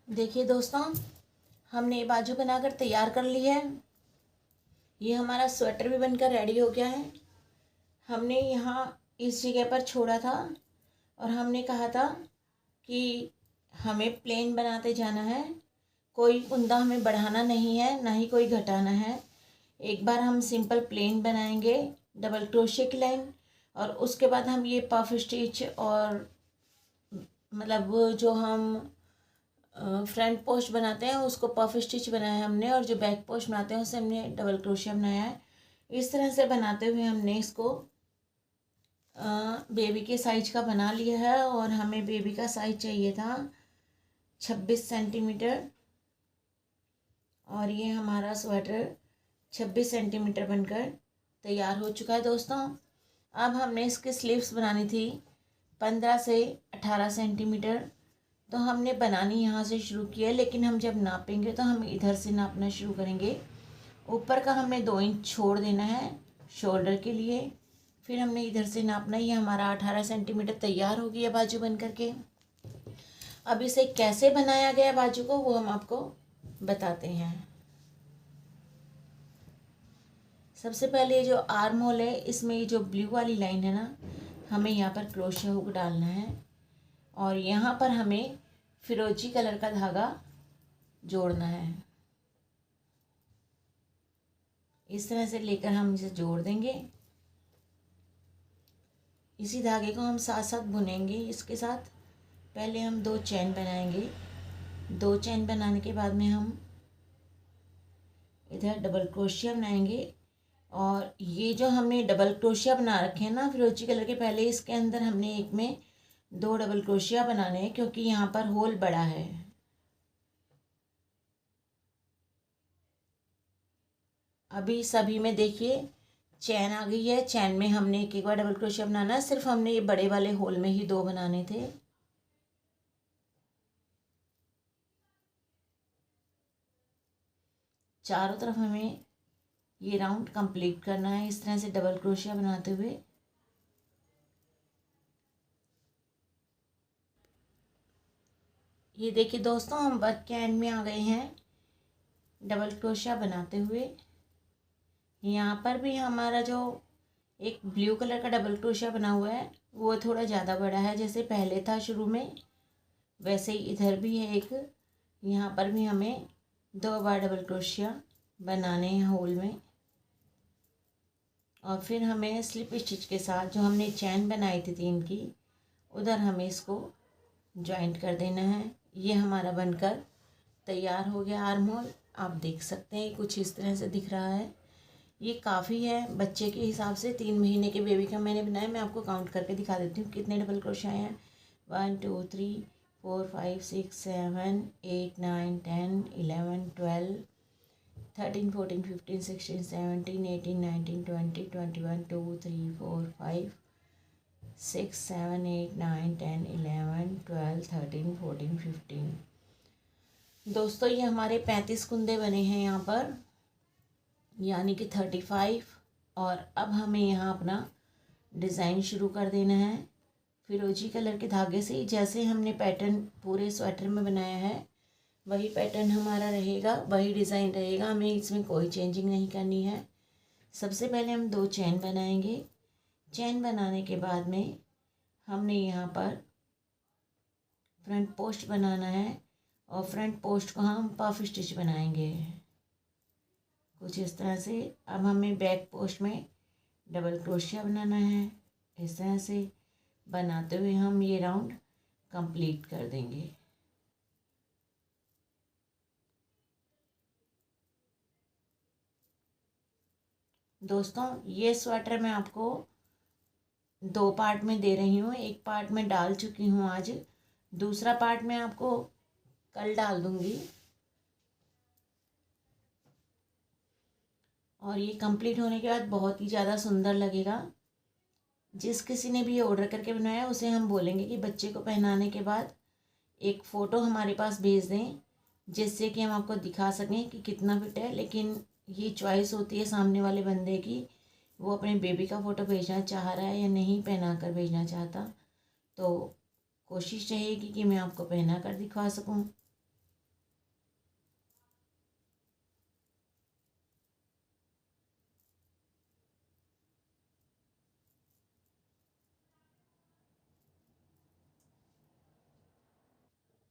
देखिए दोस्तों, हमने ये बाजू बनाकर तैयार कर ली है। ये हमारा स्वेटर भी बनकर रेडी हो गया है। हमने यहाँ इस जगह पर छोड़ा था और हमने कहा था कि हमें प्लेन बनाते जाना है, कोई कुंदा हमें बढ़ाना नहीं है, ना ही कोई घटाना है। एक बार हम सिंपल प्लेन बनाएंगे डबल क्रोशे की लाइन, और उसके बाद हम ये पफ स्टिच और मतलब वो जो हम फ्रंट पोस्ट बनाते हैं उसको पफ स्टिच बनाया है हमने, और जो बैक पोस्ट बनाते हैं उसे हमने डबल क्रोशिया बनाया है। इस तरह से बनाते हुए हमने इसको बेबी के साइज का बना लिया है। और हमें बेबी का साइज चाहिए था 26 सेंटीमीटर, और ये हमारा स्वेटर 26 सेंटीमीटर बनकर तैयार हो चुका है दोस्तों। अब हमने इसकी स्लीव्स बनानी थी 15 से 18 सेंटीमीटर। तो हमने बनानी यहाँ से शुरू की है, लेकिन हम जब नापेंगे तो हम इधर से नापना शुरू करेंगे। ऊपर का हमने 2 इंच छोड़ देना है शोल्डर के लिए, फिर हमने इधर से नापना। ये हमारा 18 सेंटीमीटर तैयार हो गया बाजू बन करके। अब इसे कैसे बनाया गया बाजू को वो हम आपको बताते हैं। सबसे पहले जो आर्म होल है, इसमें ये जो ब्लू वाली लाइन है ना, हमें यहाँ पर क्रोशिया हुक डालना है, और यहाँ पर हमें फिरोजी कलर का धागा जोड़ना है। इस तरह से लेकर हम इसे जोड़ देंगे। इसी धागे को हम साथ साथ बुनेंगे। इसके साथ पहले हम 2 चैन बनाएंगे। 2 चैन बनाने के बाद में हम इधर डबल क्रोशिया बनाएंगे। और ये जो हमने डबल क्रोशिया बना रखे हैं ना फिरोजी कलर के, पहले इसके अंदर हमने एक में 2 डबल क्रोशिया बनाने हैं, क्योंकि यहाँ पर होल बड़ा है। अभी सभी में देखिए चैन आ गई है। चैन में हमने एक बार डबल क्रोशिया बनाना है। सिर्फ हमने ये बड़े वाले होल में ही 2 बनाने थे। चारों तरफ हमें ये राउंड कंप्लीट करना है इस तरह से डबल क्रोशिया बनाते हुए। ये देखिए दोस्तों, हम वर्क के एंड में आ गए हैं डबल क्रोशिया बनाते हुए। यहाँ पर भी हमारा जो एक ब्लू कलर का डबल क्रोशिया बना हुआ है वो थोड़ा ज़्यादा बड़ा है, जैसे पहले था शुरू में वैसे ही इधर भी है एक। यहाँ पर भी हमें 2 बार डबल क्रोशिया बनाने हैं होल में, और फिर हमें स्लिप स्टिच के साथ जो हमने चैन बनाई थी 3 की, उधर हमें इसको जॉइंट कर देना है। ये हमारा बनकर तैयार हो गया आर्म होल। आप देख सकते हैं कुछ इस तरह से दिख रहा है। ये काफ़ी है बच्चे के हिसाब से। 3 महीने के बेबी का मैंने बनाया। मैं आपको काउंट करके दिखा देती हूँ कितने डबल क्रोशिया हैं। 1 2 3 4 5 6 7 8 9 10 11 12 13 14 15 16 17 18 19 20 21 2 3 4 5 6 7 8 9 10 11 12 13 14 15। दोस्तों ये हमारे 35 कुंदे बने हैं यहाँ पर, यानी कि 35। और अब हमें यहाँ अपना डिज़ाइन शुरू कर देना है फिरोजी कलर के धागे से। जैसे हमने पैटर्न पूरे स्वेटर में बनाया है वही पैटर्न हमारा रहेगा, वही डिज़ाइन रहेगा। हमें इसमें कोई चेंजिंग नहीं करनी है। सबसे पहले हम 2 चैन बनाएंगे। चैन बनाने के बाद में हमने यहाँ पर फ्रंट पोस्ट बनाना है, और फ्रंट पोस्ट को हम पफ स्टिच बनाएंगे कुछ इस तरह से। अब हमें बैक पोस्ट में डबल क्रोशिया बनाना है। इस तरह से बनाते हुए हम ये राउंड कंप्लीट कर देंगे। दोस्तों ये स्वेटर मैं आपको 2 पार्ट में दे रही हूँ। एक पार्ट में डाल चुकी हूँ आज, दूसरा पार्ट मैं आपको कल डाल दूँगी। और ये कंप्लीट होने के बाद बहुत ही ज़्यादा सुंदर लगेगा। जिस किसी ने भी ये ऑर्डर करके बनाया उसे हम बोलेंगे कि बच्चे को पहनाने के बाद एक फ़ोटो हमारे पास भेज दें, जिससे कि हम आपको दिखा सकें कि कितना फिट है। लेकिन ये चॉइस होती है सामने वाले बंदे की, वो अपने बेबी का फ़ोटो भेजना चाह रहा है या नहीं पहना कर भेजना चाहता। तो कोशिश रहेगी कि मैं आपको पहना कर दिखा सकूं।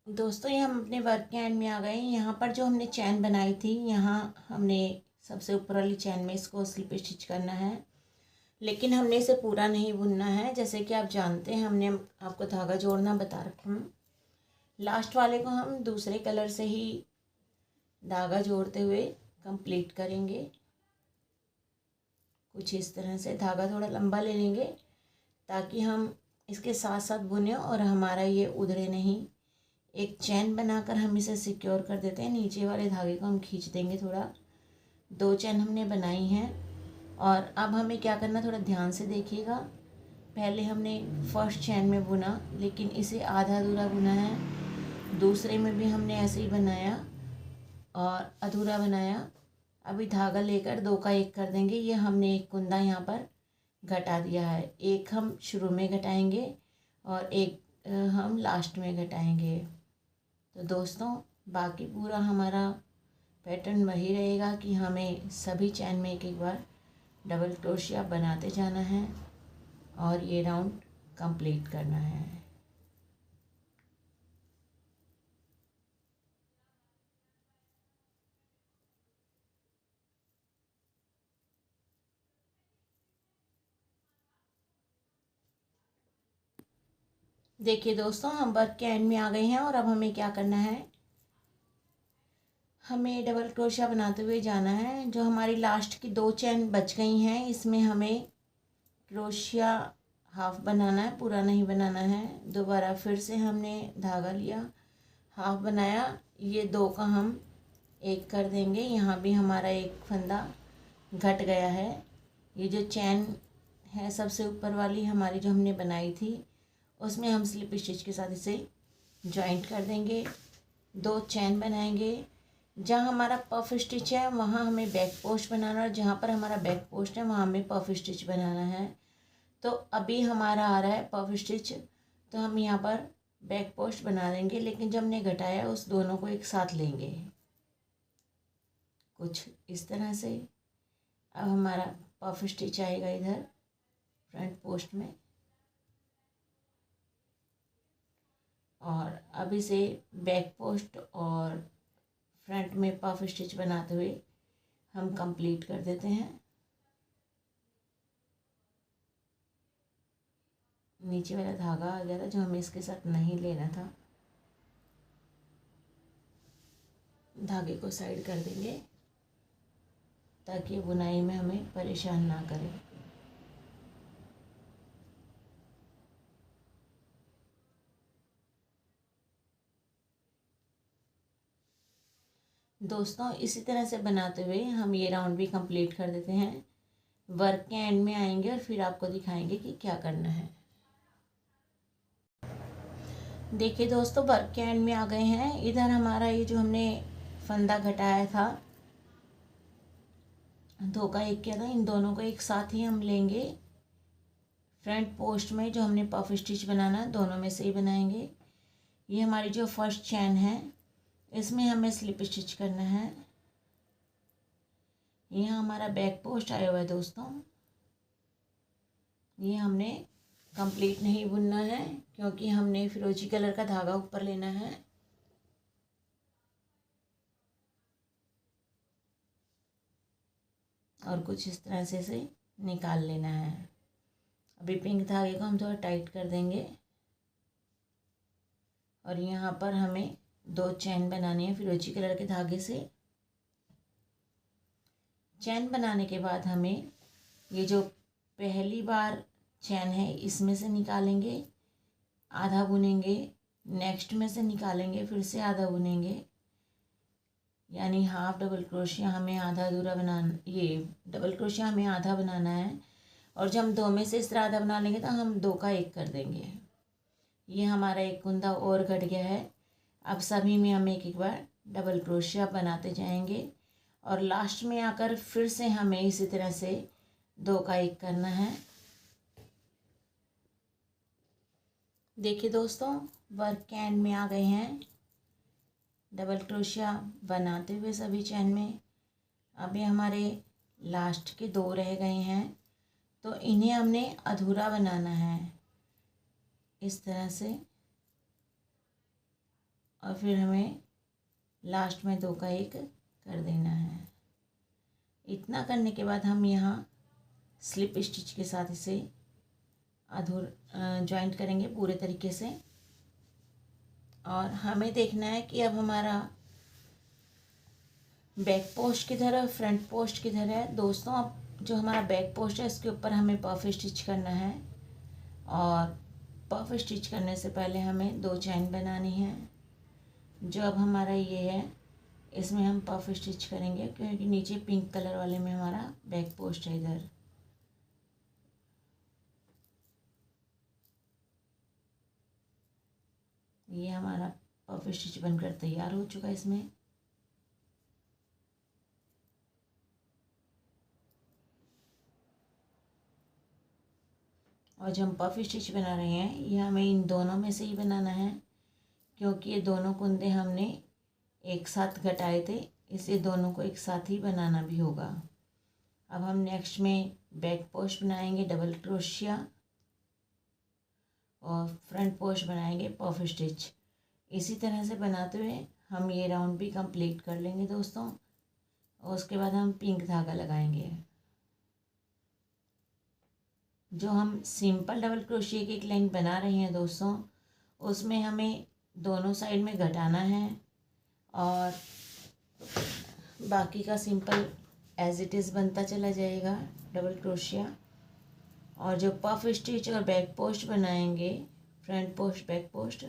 दोस्तों ये हम अपने वर्क के एंड में आ गए। यहाँ पर जो हमने चैन बनाई थी, यहाँ हमने सबसे ऊपर वाली चैन में इसको स्लिप स्टिच करना है, लेकिन हमने इसे पूरा नहीं बुनना है। जैसे कि आप जानते हैं, हमने आपको धागा जोड़ना बता रखा हूँ। लास्ट वाले को हम दूसरे कलर से ही धागा जोड़ते हुए कंप्लीट करेंगे। कुछ इस तरह से धागा थोड़ा लंबा ले लेंगे ताकि हम इसके साथ साथ बुने और हमारा ये उधरे नहीं। एक चैन बनाकर हम इसे सिक्योर कर देते हैं। नीचे वाले धागे को हम खींच देंगे थोड़ा। 2 चैन हमने बनाई हैं और अब हमें क्या करना, थोड़ा ध्यान से देखिएगा। पहले हमने फर्स्ट चैन में बुना, लेकिन इसे आधा अधूरा बुना है। दूसरे में भी हमने ऐसे ही बनाया और अधूरा बनाया। अभी धागा लेकर 2 का 1 कर देंगे। ये हमने एक कुंदा यहाँ पर घटा दिया है। एक हम शुरू में घटाएंगे और एक हम लास्ट में घटाएंगे। तो दोस्तों बाकी पूरा हमारा पैटर्न वही रहेगा कि हमें सभी चैन में एक एक बार डबल क्रोशिया बनाते जाना है और ये राउंड कंप्लीट करना है। देखिए दोस्तों, हम वर्क के एंड में आ गए हैं और अब हमें क्या करना है, हमें डबल क्रोशिया बनाते हुए जाना है। जो हमारी लास्ट की 2 चैन बच गई हैं, इसमें हमें क्रोशिया हाफ बनाना है, पूरा नहीं बनाना है। दोबारा फिर से हमने धागा लिया, हाफ बनाया। ये 2 का हम 1 कर देंगे। यहाँ भी हमारा एक फंदा घट गया है। ये जो चैन है सबसे ऊपर वाली हमारी जो हमने बनाई थी, उसमें हम स्लिप स्टिच के साथ इसे जॉइंट कर देंगे। 2 चैन बनाएंगे। जहाँ हमारा पफ स्टिच है वहाँ हमें बैक पोस्ट बनाना है, और जहाँ पर हमारा बैक पोस्ट है वहाँ हमें पफ स्टिच बनाना है। तो अभी हमारा आ रहा है पफ स्टिच, तो हम यहाँ पर बैक पोस्ट बना देंगे, लेकिन जब हमने घटाया उस दोनों को एक साथ लेंगे कुछ इस तरह से। अब हमारा पफ स्टिच आएगा इधर फ्रंट पोस्ट में, और अब इसे बैक पोस्ट और फ्रंट में पफ स्टिच बनाते हुए हम कंप्लीट कर देते हैं। नीचे वाला धागा आ गया था जो हमें इसके साथ नहीं लेना था, धागे को साइड कर देंगे ताकि बुनाई में हमें परेशान ना करे। दोस्तों इसी तरह से बनाते हुए हम ये राउंड भी कंप्लीट कर देते हैं। वर्क के एंड में आएंगे और फिर आपको दिखाएंगे कि क्या करना है। देखिए दोस्तों, वर्क के एंड में आ गए हैं। इधर हमारा ये जो हमने फंदा घटाया था, 2 का 1 किया था, इन दोनों को एक साथ ही हम लेंगे। फ्रंट पोस्ट में जो हमने पफ स्टिच बनाना है दोनों में से ही बनाएंगे। ये हमारी जो फर्स्ट चैन है इसमें हमें स्लिप स्टिच करना है। यहाँ हमारा बैक पोस्ट आया हुआ है दोस्तों। ये हमने कंप्लीट नहीं बुनना है क्योंकि हमने फिरोजी कलर का धागा ऊपर लेना है। और कुछ इस तरह से इसे निकाल लेना है। अभी पिंक धागे को हम थोड़ा टाइट कर देंगे और यहाँ पर हमें 2 चैन बनानी है फिरोजी कलर के धागे से। चैन बनाने के बाद हमें ये जो पहली बार चैन है इसमें से निकालेंगे, आधा बुनेंगे, नेक्स्ट में से निकालेंगे, फिर से आधा बुनेंगे, यानी हाफ डबल क्रोशिया हमें आधा अधूरा बनाना, ये डबल क्रोशिया हमें आधा बनाना है। और जब हम 2 में से इस तरह आधा बना लेंगे तो हम 2 का 1 कर देंगे। ये हमारा एक कुंदा और घट गया है। अब सभी में हम एक एक बार डबल क्रोशिया बनाते जाएंगे और लास्ट में आकर फिर से हमें इसी तरह से 2 का 1 करना है। देखिए दोस्तों, वर्क के एंड में आ गए हैं। डबल क्रोशिया बनाते हुए सभी चैन में अभी हमारे लास्ट के 2 रह गए हैं, तो इन्हें हमने अधूरा बनाना है इस तरह से। और फिर हमें लास्ट में 2 का 1 कर देना है। इतना करने के बाद हम यहाँ स्लिप स्टिच के साथ इसे जॉइंट करेंगे पूरे तरीके से। और हमें देखना है कि अब हमारा बैक पोस्ट किधर है और फ्रंट पोस्ट किधर है। दोस्तों, अब जो हमारा बैक पोस्ट है इसके ऊपर हमें पफ स्टिच करना है। और पफ स्टिच करने से पहले हमें 2 चैन बनानी है। जो अब हमारा ये है इसमें हम पफ स्टिच करेंगे, क्योंकि नीचे पिंक कलर वाले में हमारा बैक पोस्ट है इधर। ये हमारा पफ स्टिच बनकर तैयार हो चुका है इसमें। और जो हम पफ स्टिच बना रहे हैं ये हमें इन दोनों में से ही बनाना है, क्योंकि ये दोनों कुंदे हमने एक साथ घटाए थे, इसलिए दोनों को एक साथ ही बनाना भी होगा। अब हम नेक्स्ट में बैक पोस्ट बनाएंगे डबल क्रोशिया और फ्रंट पोस्ट बनाएंगे पफ स्टिच। इसी तरह से बनाते हुए हम ये राउंड भी कंप्लीट कर लेंगे दोस्तों। और उसके बाद हम पिंक धागा लगाएंगे। जो हम सिंपल डबल क्रोशिया की एक लाइन बना रहे हैं दोस्तों, उसमें हमें दोनों साइड में घटाना है और बाकी का सिंपल एज इट इज़ बनता चला जाएगा डबल क्रोशिया। और जो पफ स्टिच और बैक पोस्ट बनाएंगे, फ्रंट पोस्ट बैक पोस्ट,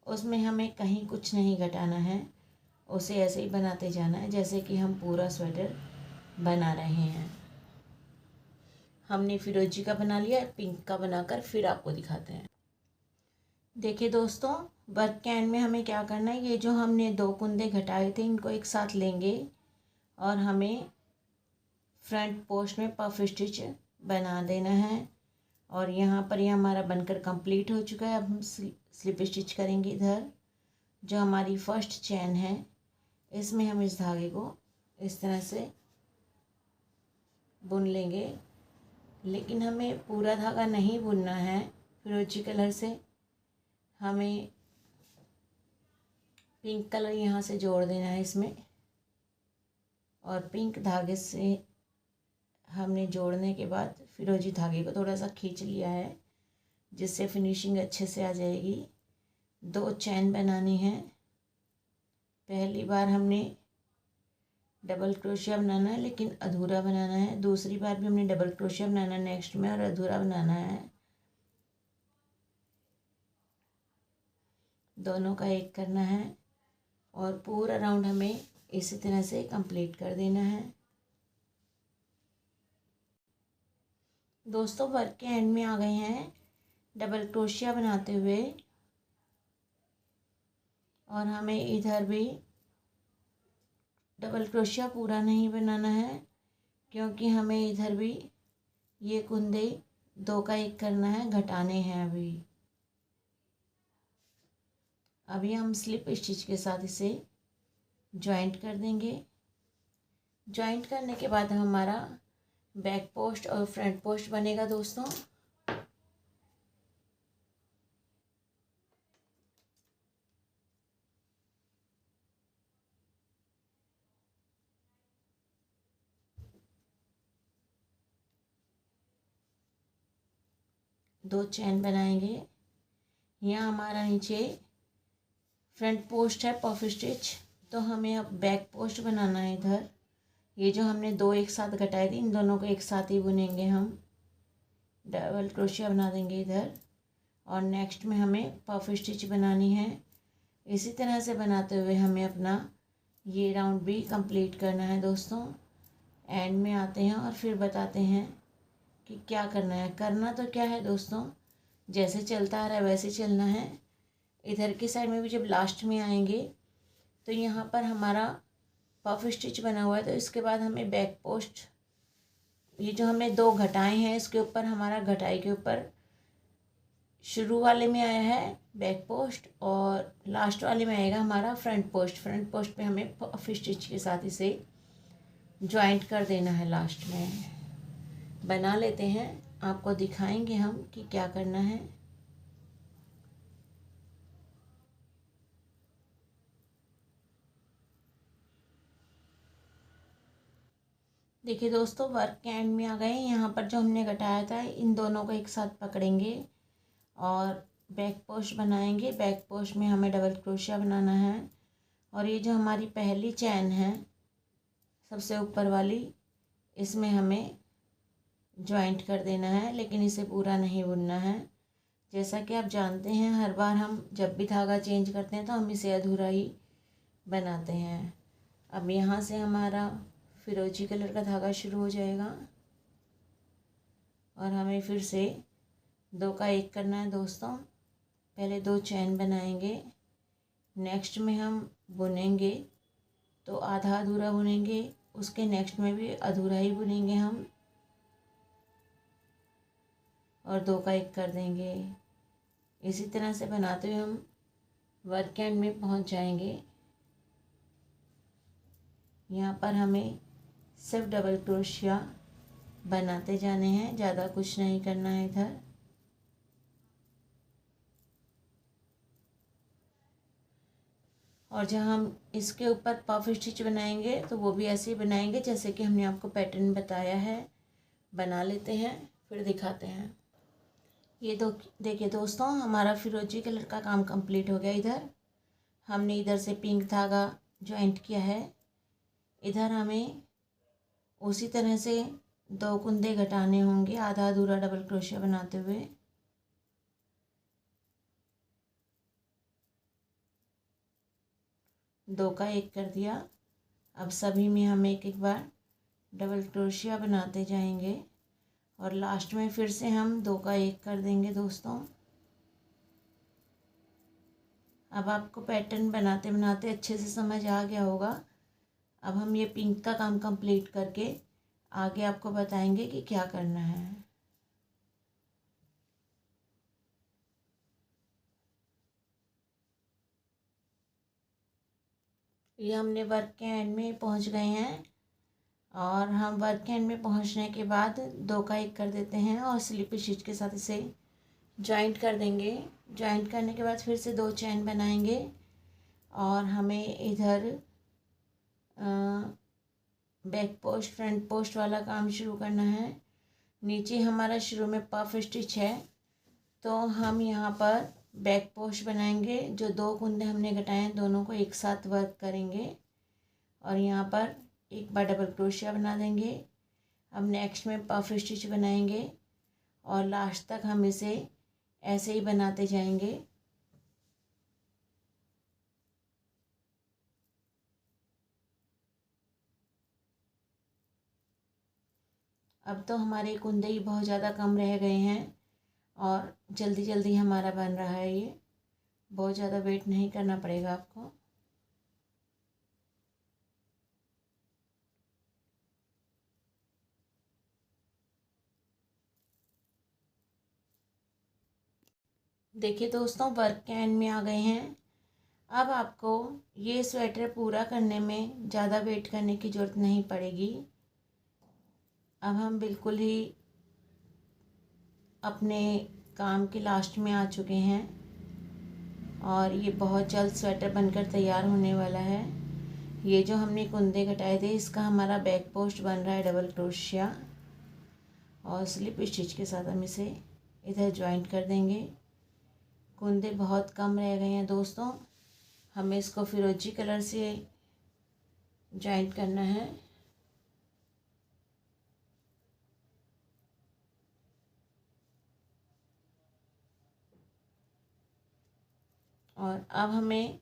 उसमें हमें कहीं कुछ नहीं घटाना है, उसे ऐसे ही बनाते जाना है जैसे कि हम पूरा स्वेटर बना रहे हैं। हमने फिरोजी का बना लिया, पिंक का बनाकर फिर आपको दिखाते हैं। देखिए दोस्तों, वर्क के एंड में हमें क्या करना है, ये जो हमने 2 कुंदे घटाए थे इनको एक साथ लेंगे और हमें फ्रंट पोस्ट में पफ स्टिच बना देना है। और यहाँ पर ये हमारा बनकर कंप्लीट हो चुका है। अब हम स्लिप स्टिच करेंगे। इधर जो हमारी फर्स्ट चैन है इसमें हम इस धागे को इस तरह से बुन लेंगे, लेकिन हमें पूरा धागा नहीं बुनना है। फिरोजी कलर से हमें पिंक कलर यहाँ से जोड़ देना है इसमें, और पिंक धागे से हमने जोड़ने के बाद फिरोजी धागे को थोड़ा सा खींच लिया है, जिससे फिनिशिंग अच्छे से आ जाएगी। 2 चैन बनानी है। पहली बार हमने डबल क्रोशिया बनाना है लेकिन अधूरा बनाना है। दूसरी बार भी हमने डबल क्रोशिया बनाना है नेक्स्ट में और अधूरा बनाना है। दोनों का एक करना है और पूरा राउंड हमें इसी तरह से कंप्लीट कर देना है। दोस्तों, वर्क के एंड में आ गए हैं डबल क्रोशिया बनाते हुए, और हमें इधर भी डबल क्रोशिया पूरा नहीं बनाना है, क्योंकि हमें इधर भी ये कुंदे 2 का 1 करना है, घटाने हैं। अभी हम स्लिप स्टिच के साथ इसे जॉइंट कर देंगे। जॉइंट करने के बाद हमारा बैक पोस्ट और फ्रंट पोस्ट बनेगा दोस्तों। दो चैन बनाएंगे। यहाँ हमारा नीचे फ्रंट पोस्ट है पफ स्टिच, तो हमें अब बैक पोस्ट बनाना है। इधर ये जो हमने 2 एक साथ घटाए थे इन दोनों को एक साथ ही बुनेंगे हम। डबल क्रोशिया बना देंगे इधर, और नेक्स्ट में हमें पफ स्टिच बनानी है। इसी तरह से बनाते हुए हमें अपना ये राउंड भी कंप्लीट करना है दोस्तों। एंड में आते हैं और फिर बताते हैं कि क्या करना है। करना तो क्या है दोस्तों, जैसे चलता आ रहा है वैसे चलना है। इधर की साइड में भी जब लास्ट में आएंगे तो यहाँ पर हमारा पफ स्टिच बना हुआ है, तो इसके बाद हमें बैक पोस्ट, ये जो हमने 2 घटाए हैं इसके ऊपर हमारा घटाई के ऊपर शुरू वाले में आया है बैक पोस्ट और लास्ट वाले में आएगा हमारा फ्रंट पोस्ट। फ्रंट पोस्ट पे हमें पफ स्टिच के साथ इसे जॉइंट कर देना है। लास्ट में बना लेते हैं, आपको दिखाएंगे हम कि क्या करना है। देखिए दोस्तों, वर्क के एंड में आ गए। यहाँ पर जो हमने घटाया था इन दोनों को एक साथ पकड़ेंगे और बैक पोस्ट बनाएंगे। बैक पोस्ट में हमें डबल क्रोशिया बनाना है और ये जो हमारी पहली चैन है सबसे ऊपर वाली, इसमें हमें जॉइंट कर देना है, लेकिन इसे पूरा नहीं बुनना है। जैसा कि आप जानते हैं, हर बार हम जब भी धागा चेंज करते हैं तो हम इसे अधूरा ही बनाते हैं। अब यहाँ से हमारा फिरोजी कलर का धागा शुरू हो जाएगा और हमें फिर से 2 का 1 करना है दोस्तों। पहले 2 चैन बनाएंगे, नेक्स्ट में हम बुनेंगे तो आधा अधूरा बुनेंगे, उसके नेक्स्ट में भी अधूरा ही बुनेंगे हम और 2 का 1 कर देंगे। इसी तरह से बनाते हुए हम वर्क एंड में पहुंच जाएंगे। यहाँ पर हमें सिर्फ डबल क्रोशिया बनाते जाने हैं, ज़्यादा कुछ नहीं करना है इधर। और जब हम इसके ऊपर पफ स्टिच बनाएंगे तो वो भी ऐसे ही बनाएंगे जैसे कि हमने आपको पैटर्न बताया है। बना लेते हैं फिर दिखाते हैं। ये देखिए दोस्तों, हमारा फिरोजी कलर का काम कंप्लीट हो गया। इधर हमने इधर से पिंक धागा ज्वाइंट किया है। इधर हमें उसी तरह से 2 कुंदे घटाने होंगे आधा अधूरा डबल क्रोशिया बनाते हुए। दो का 1 कर दिया। अब सभी में हम एक एक बार डबल क्रोशिया बनाते जाएंगे और लास्ट में फिर से हम 2 का 1 कर देंगे दोस्तों। अब आपको पैटर्न बनाते बनाते अच्छे से समझ आ गया होगा। अब हम ये पिंक का काम कंप्लीट करके आगे आपको बताएंगे कि क्या करना है। ये हमने वर्क के एंड में पहुंच गए हैं और हम वर्क के एंड में पहुंचने के बाद 2 का 1 कर देते हैं और स्लिप स्टिच के साथ इसे जॉइंट कर देंगे। जॉइंट करने के बाद फिर से 2 चैन बनाएंगे और हमें इधर बैक पोस्ट फ्रंट पोस्ट वाला काम शुरू करना है। नीचे हमारा शुरू में पफ स्टिच है तो हम यहाँ पर बैक पोस्ट बनाएंगे। जो 2 कुंदे हमने घटाए हैं दोनों को एक साथ वर्क करेंगे और यहाँ पर एक बार डबल क्रोशिया बना देंगे। अब नेक्स्ट में पफ स्टिच बनाएंगे और लास्ट तक हम इसे ऐसे ही बनाते जाएंगे। अब तो हमारे कुंदे ही बहुत ज़्यादा कम रह गए हैं और जल्दी जल्दी हमारा बन रहा है। ये बहुत ज़्यादा वेट नहीं करना पड़ेगा आपको। देखिए दोस्तों, वर्क के एंड में आ गए हैं। अब आपको ये स्वेटर पूरा करने में ज़्यादा वेट करने की ज़रूरत नहीं पड़ेगी। अब हम बिल्कुल ही अपने काम के लास्ट में आ चुके हैं और ये बहुत जल्द स्वेटर बनकर तैयार होने वाला है। ये जो हमने कुंदे घटाए थे इसका हमारा बैक पोस्ट बन रहा है डबल क्रोशिया और स्लिप स्टिच के साथ हम इसे इधर ज्वाइंट कर देंगे। कुंदे बहुत कम रह गए हैं दोस्तों, हमें इसको फिरोजी कलर से ज्वाइंट करना है। और अब हमें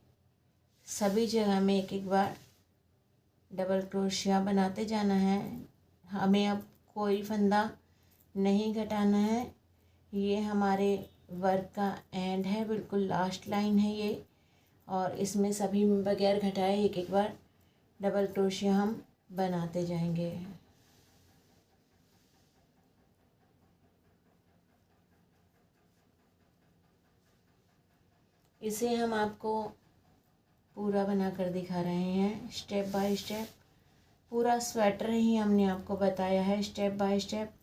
सभी जगह में एक एक बार डबल क्रोशिया बनाते जाना है। हमें अब कोई फंदा नहीं घटाना है। ये हमारे वर्क का एंड है, बिल्कुल लास्ट लाइन है ये और इसमें सभी में बगैर घटाए एक एक बार डबल क्रोशिया हम बनाते जाएंगे। इसे हम आपको पूरा बना कर दिखा रहे हैं स्टेप बाय स्टेप। पूरा स्वेटर ही हमने आपको बताया है स्टेप बाय स्टेप।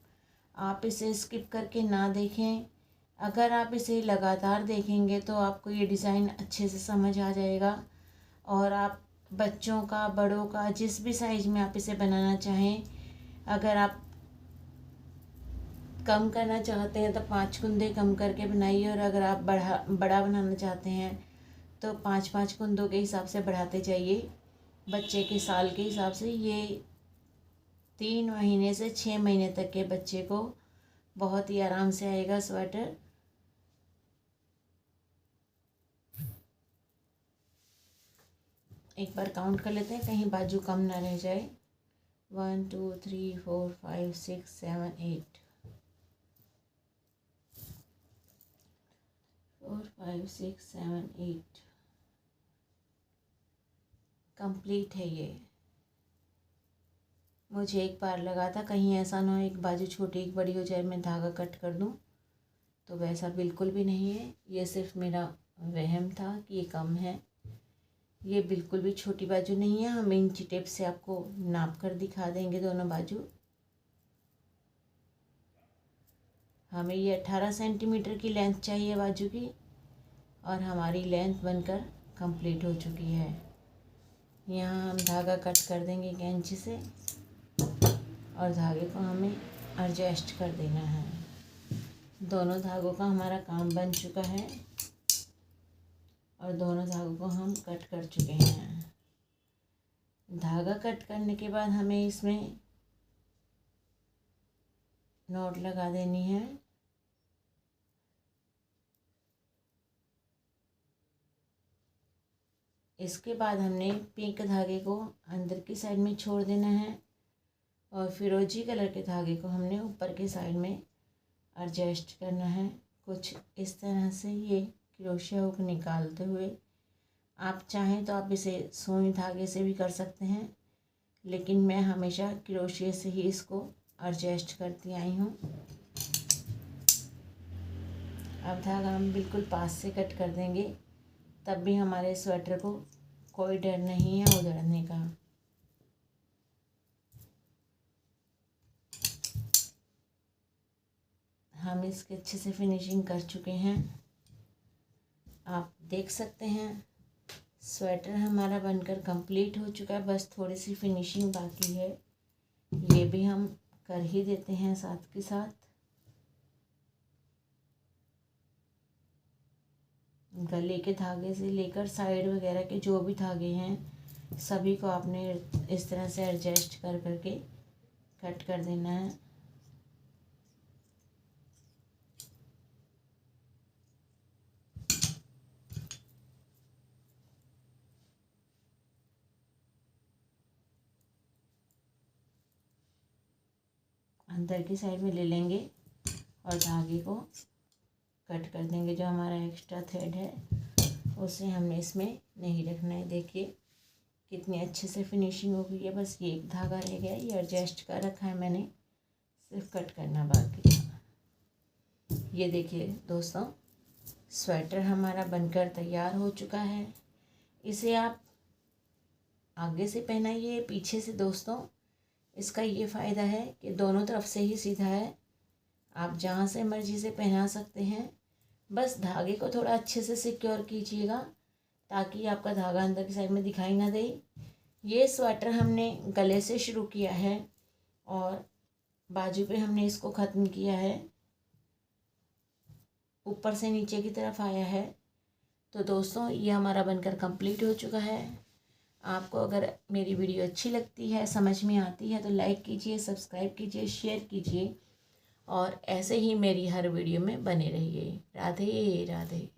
आप इसे स्किप करके ना देखें। अगर आप इसे लगातार देखेंगे तो आपको ये डिज़ाइन अच्छे से समझ आ जाएगा और आप बच्चों का बड़ों का जिस भी साइज़ में आप इसे बनाना चाहें अगर आप कम करना चाहते हैं तो 5 कुंदे कम करके बनाइए, और अगर आप बड़ा बनाना चाहते हैं तो 5-5 कुंदों के हिसाब से बढ़ाते जाइए। बच्चे के साल के हिसाब से ये 3 महीने से 6 महीने तक के बच्चे को बहुत ही आराम से आएगा स्वेटर। एक बार काउंट कर लेते हैं, कहीं बाजू कम ना रह जाए। 1 2 3 4 5 6 7 8 4 5 6 7 8 कंप्लीट है ये। मुझे एक बार लगा था कहीं ऐसा ना हो एक बाजू छोटी एक बड़ी हो जाए, मैं धागा कट कर दूं, तो वैसा बिल्कुल भी नहीं है। ये सिर्फ मेरा वहम था कि ये कम है। ये बिल्कुल भी छोटी बाजू नहीं है। हम इंची टेप से आपको नाप कर दिखा देंगे दोनों बाजू। हमें ये 18 सेंटीमीटर की लेंथ चाहिए बाजू की, और हमारी लेंथ बनकर कंप्लीट हो चुकी है। यहाँ हम धागा कट कर देंगे कैंची से, और धागे को हमें एडजस्ट कर देना है। दोनों धागों का हमारा काम बन चुका है, और दोनों धागों को हम कट कर चुके हैं। धागा कट करने के बाद हमें इसमें नॉट लगा देनी है। इसके बाद हमने पिंक धागे को अंदर की साइड में छोड़ देना है, और फिरोजी कलर के धागे को हमने ऊपर की साइड में एडजस्ट करना है। कुछ इस तरह से ये क्रोशिया हुक निकालते हुए। आप चाहें तो आप इसे सुई धागे से भी कर सकते हैं, लेकिन मैं हमेशा क्रोशिया से ही इसको एडजस्ट करती आई हूँ। अब धागा हम बिल्कुल पास से कट कर देंगे, तब भी हमारे स्वेटर को कोई डर नहीं है उधड़ने का। हम इसके अच्छे से फिनिशिंग कर चुके हैं। आप देख सकते हैं स्वेटर हमारा बनकर कंप्लीट हो चुका है। बस थोड़ी सी फिनिशिंग बाकी है, ये भी हम कर ही देते हैं साथ के साथ। गले के धागे से लेकर साइड वगैरह के जो भी धागे हैं सभी को आपने इस तरह से एडजस्ट कर करके कट कर देना है। अंदर की साइड में ले लेंगे और धागे को कट कर देंगे। जो हमारा एक्स्ट्रा थ्रेड है उसे हमने इसमें नहीं रखना है। देखिए कितनी अच्छे से फिनिशिंग हो गई है। बस ये एक धागा रह गया, ये एडजस्ट कर रखा है मैंने, सिर्फ कट करना बाकी था। ये देखिए दोस्तों, स्वेटर हमारा बनकर तैयार हो चुका है। इसे आप आगे से पहनाइए, पीछे से। दोस्तों इसका ये फ़ायदा है कि दोनों तरफ से ही सीधा है, आप जहाँ से मर्जी से पहना सकते हैं। बस धागे को थोड़ा अच्छे से सिक्योर कीजिएगा ताकि आपका धागा अंदर की साइड में दिखाई ना दे। ये स्वेटर हमने गले से शुरू किया है और बाजू पे हमने इसको ख़त्म किया है, ऊपर से नीचे की तरफ आया है। तो दोस्तों ये हमारा बनकर कंप्लीट हो चुका है। आपको अगर मेरी वीडियो अच्छी लगती है, समझ में आती है, तो लाइक कीजिए, सब्सक्राइब कीजिए, शेयर कीजिए, और ऐसे ही मेरी हर वीडियो में बने रहिए। राधे राधे।